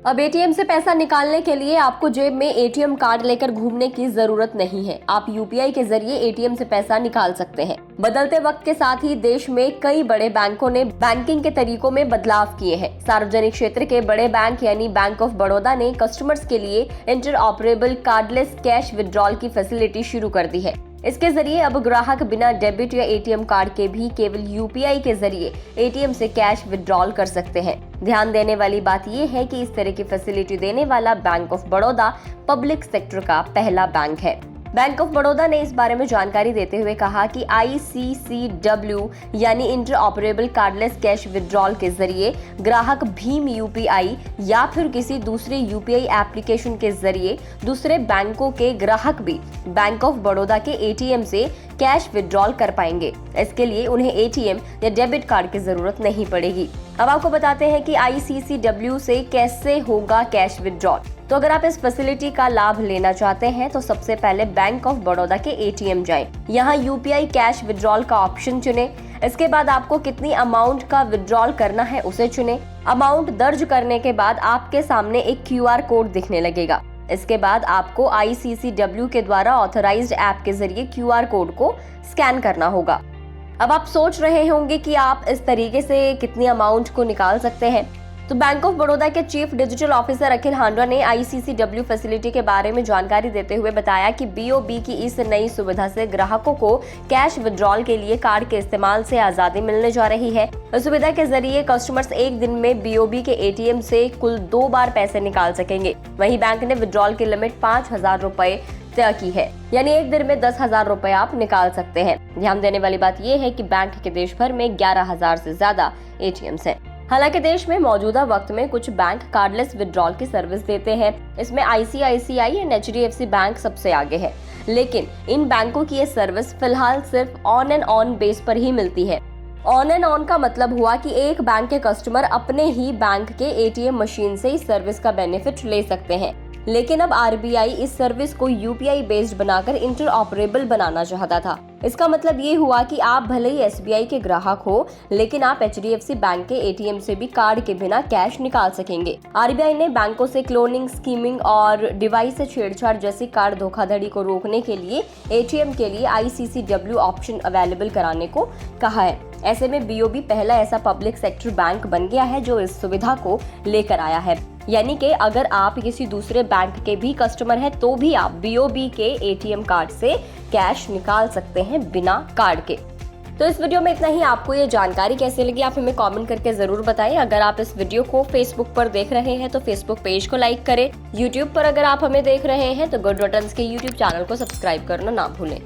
अब एटीएम से पैसा निकालने के लिए आपको जेब में एटीएम कार्ड लेकर घूमने की जरूरत नहीं है। आप यूपीआई के जरिए एटीएम से पैसा निकाल सकते हैं। बदलते वक्त के साथ ही देश में कई बड़े बैंकों ने बैंकिंग के तरीकों में बदलाव किए हैं। सार्वजनिक क्षेत्र के बड़े बैंक यानी बैंक ऑफ बड़ौदा ने कस्टमर्स के लिए इंटरऑपरेबल कार्डलेस कैश विड्रॉल की फैसिलिटी शुरू कर दी है। इसके जरिए अब ग्राहक बिना डेबिट या एटीएम कार्ड के भी केवल यूपीआई के जरिए एटीएम से कैश विड्रॉल कर सकते हैं। ध्यान देने वाली बात यह है कि इस तरह की फैसिलिटी देने वाला bank of Baroda public sector का पहला बैंक है। बैंक ऑफ बड़ौदा ने इस बारे में जानकारी देते हुए कहा कि ICCW यानी इंटरऑपरेबल कार्डलेस कैश विड्रॉल के जरिए ग्राहक भीम यूपीआई या फिर किसी दूसरे यूपीआई एप्लीकेशन के जरिए दूसरे बैंकों के ग्राहक भी बैंक ऑफ बड़ौदा के एटीएम से कैश विड्रॉल कर पाएंगे। इसके लिए उन्हें एटीएम या डेबिट कार्ड की जरूरत नहीं पड़ेगी। अब आपको बताते हैं कि ICCW से कैसे होगा कैश विड्रॉल। तो अगर आप इस फैसिलिटी का लाभ लेना चाहते हैं तो सबसे पहले बैंक ऑफ बड़ौदा के एटीएम जाएं। यहाँ यूपीआई कैश विड्रॉल का ऑप्शन चुनें। इसके बाद आपको कितनी अमाउंट का विड्रॉल करना है उसे चुनें। अमाउंट दर्ज करने के बाद आपके सामने एक QR कोड दिखने लगेगा। इसके बाद आपको ICCW के द्वारा ऑथराइज्ड ऐप के जरिए QR कोड को स्कैन करना होगा। अब आप सोच रहे होंगे कि आप इस तरीके से कितनी अमाउंट को निकाल सकते हैं। तो बैंक ऑफ बड़ौदा के चीफ डिजिटल ऑफिसर अखिल हांडा ने ICCW फैसिलिटी के बारे में जानकारी देते हुए बताया कि BOB की इस नई सुविधा से ग्राहकों को कैश विड्रॉल के लिए कार्ड के इस्तेमाल से आजादी मिलने जा रही है। इस सुविधा के जरिए कस्टमर्स एक दिन में BOB के एटीएम से कुल 2 बार पैसे निकाल सकेंगे। वहीं बैंक ने विड्रॉल की लिमिट 5,000 रुपए तय की है, यानी एक दिन में 10,000 रुपए आप निकाल सकते हैं। ध्यान देने वाली बात यह है कि बैंक के देश भर में 11,000 से ज्यादा एटीएम्स हैं। हालांकि देश में मौजूदा वक्त में कुछ बैंक कार्डलेस विड्रॉल की सर्विस देते हैं। इसमें ICICI एंड HDFC बैंक सबसे आगे है, लेकिन इन बैंकों की ये सर्विस फिलहाल सिर्फ ऑन एंड ऑन बेस पर ही मिलती है। ऑन एंड ऑन का मतलब हुआ कि एक बैंक के कस्टमर अपने ही बैंक के एटीएम मशीन से इस सर्विस का बेनिफिट ले सकते हैं। लेकिन अब RBI इस सर्विस को UPI बेस्ड बनाकर इंटरऑपरेबल बनाना चाहता था। इसका मतलब ये हुआ कि आप भले ही SBI के ग्राहक हो, लेकिन आप HDFC बैंक के एटीएम से भी कार्ड के बिना कैश निकाल सकेंगे। RBI ने बैंकों से क्लोनिंग, स्कीमिंग और डिवाइस से छेड़छाड़ जैसी कार्ड धोखाधड़ी को रोकने के लिए एटीएम के लिए ICCW ऑप्शन अवेलेबल कराने को कहा है। ऐसे में BOB पहला ऐसा पब्लिक सेक्टर बैंक बन गया है जो इस सुविधा को लेकर आया है। यानी कि अगर आप किसी दूसरे बैंक के भी कस्टमर हैं तो भी आप BOB के एटीएम कार्ड से कैश निकाल सकते हैं बिना कार्ड के। तो इस वीडियो में इतना ही। आपको ये जानकारी कैसे लगी आप हमें कमेंट करके जरूर बताएं। अगर आप इस वीडियो को फेसबुक पर देख रहे हैं तो फेसबुक पेज को लाइक करें। यूट्यूब पर अगर आप हमें देख रहे हैं तो गुड बटन्स के यूट्यूब चैनल को सब्सक्राइब करना ना भूलें।